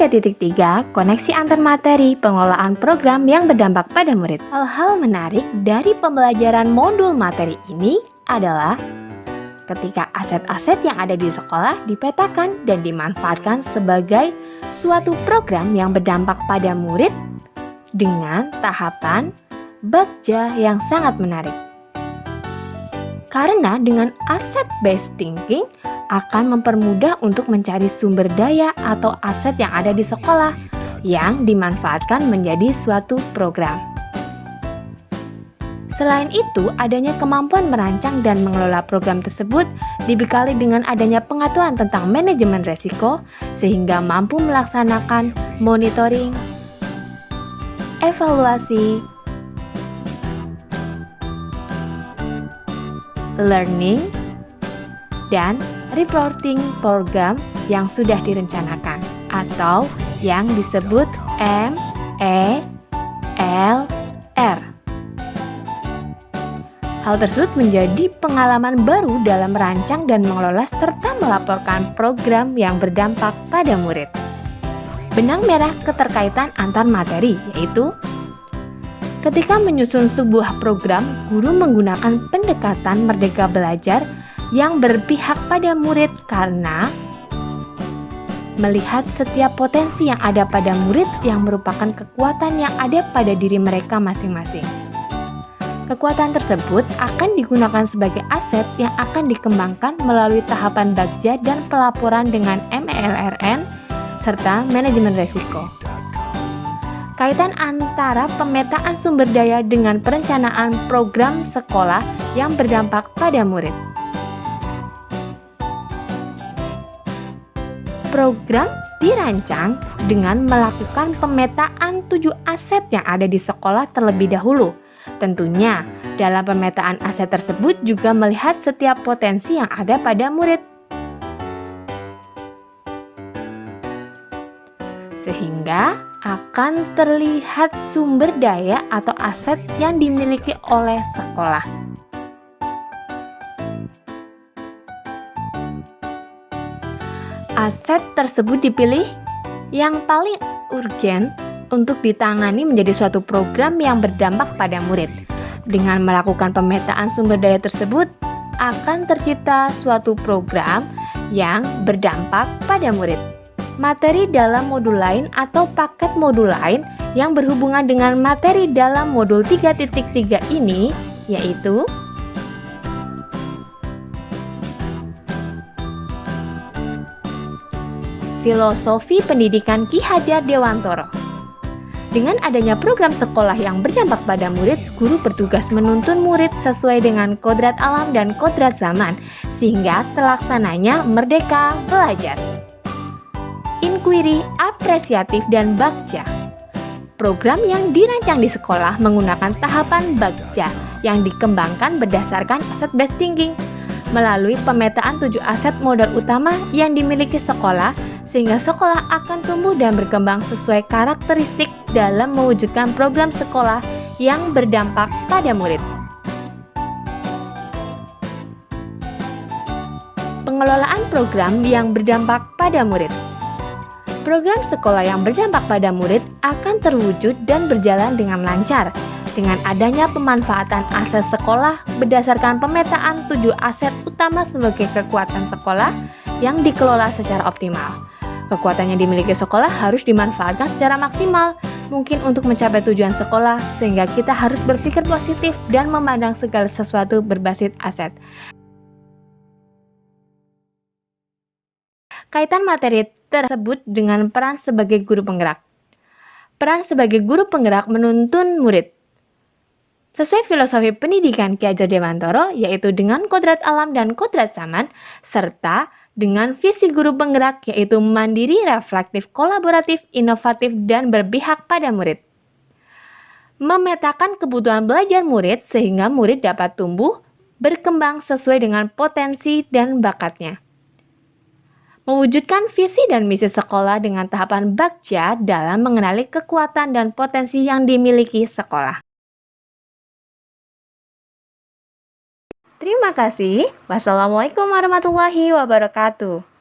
3.3 Koneksi antar materi pengelolaan program yang berdampak pada murid. Hal-hal menarik dari pembelajaran modul materi ini adalah ketika aset-aset yang ada di sekolah dipetakan dan dimanfaatkan sebagai suatu program yang berdampak pada murid dengan tahapan bagja yang sangat menarik. Karena dengan asset-based thinking akan mempermudah untuk mencari sumber daya atau aset yang ada di sekolah yang dimanfaatkan menjadi suatu program. Selain itu, adanya kemampuan merancang dan mengelola program tersebut dibekali dengan adanya pengetahuan tentang manajemen resiko sehingga mampu melaksanakan monitoring, evaluasi, learning, dan reporting program yang sudah direncanakan atau yang disebut MELR. Hal tersebut menjadi pengalaman baru dalam merancang dan mengelola serta melaporkan program yang berdampak pada murid. Benang merah keterkaitan antar materi yaitu ketika menyusun sebuah program, guru menggunakan pendekatan merdeka belajar yang berpihak pada murid karena melihat setiap potensi yang ada pada murid yang merupakan kekuatan yang ada pada diri mereka masing-masing. Kekuatan tersebut akan digunakan sebagai aset yang akan dikembangkan melalui tahapan bagja dan pelaporan dengan MELRN serta manajemen risiko. Kaitan antara pemetaan sumber daya dengan perencanaan program sekolah yang berdampak pada murid. Program dirancang dengan melakukan pemetaan 7 aset yang ada di sekolah terlebih dahulu. Tentunya, dalam pemetaan aset tersebut juga melihat setiap potensi yang ada pada murid. Sehingga akan terlihat sumber daya atau aset yang dimiliki oleh sekolah. Aset tersebut dipilih yang paling urgen untuk ditangani menjadi suatu program yang berdampak pada murid. Dengan melakukan pemetaan sumber daya tersebut, akan tercipta suatu program yang berdampak pada murid. Materi dalam modul lain atau paket modul lain yang berhubungan dengan materi dalam modul 3.3 ini yaitu Filosofi Pendidikan Ki Hajar Dewantoro. Dengan adanya program sekolah yang berdampak pada murid, guru bertugas menuntun murid sesuai dengan kodrat alam dan kodrat zaman, sehingga terlaksananya merdeka belajar. Inquiry, apresiatif, dan bagja. Program yang dirancang di sekolah menggunakan tahapan bagja yang dikembangkan berdasarkan asset-based thinking melalui pemetaan 7 aset modal utama yang dimiliki sekolah sehingga sekolah akan tumbuh dan berkembang sesuai karakteristik dalam mewujudkan program sekolah yang berdampak pada murid. Pengelolaan program yang berdampak pada murid. Program sekolah yang berdampak pada murid akan terwujud dan berjalan dengan lancar dengan adanya pemanfaatan aset sekolah berdasarkan pemetaan 7 aset utama sebagai kekuatan sekolah yang dikelola secara optimal. Kekuatan yang dimiliki sekolah harus dimanfaatkan secara maksimal mungkin untuk mencapai tujuan sekolah sehingga kita harus berpikir positif dan memandang segala sesuatu berbasis aset. Kaitan materi tersebut dengan peran sebagai guru penggerak. Peran sebagai guru penggerak menuntun murid. Sesuai filosofi pendidikan Ki Hajar Dewantoro yaitu dengan kodrat alam dan kodrat zaman serta dengan visi guru penggerak yaitu mandiri, reflektif, kolaboratif, inovatif, dan berpihak pada murid. Memetakan kebutuhan belajar murid sehingga murid dapat tumbuh, berkembang sesuai dengan potensi dan bakatnya. Mewujudkan visi dan misi sekolah dengan tahapan bagja dalam mengenali kekuatan dan potensi yang dimiliki sekolah. Terima kasih. Wassalamualaikum warahmatullahi wabarakatuh.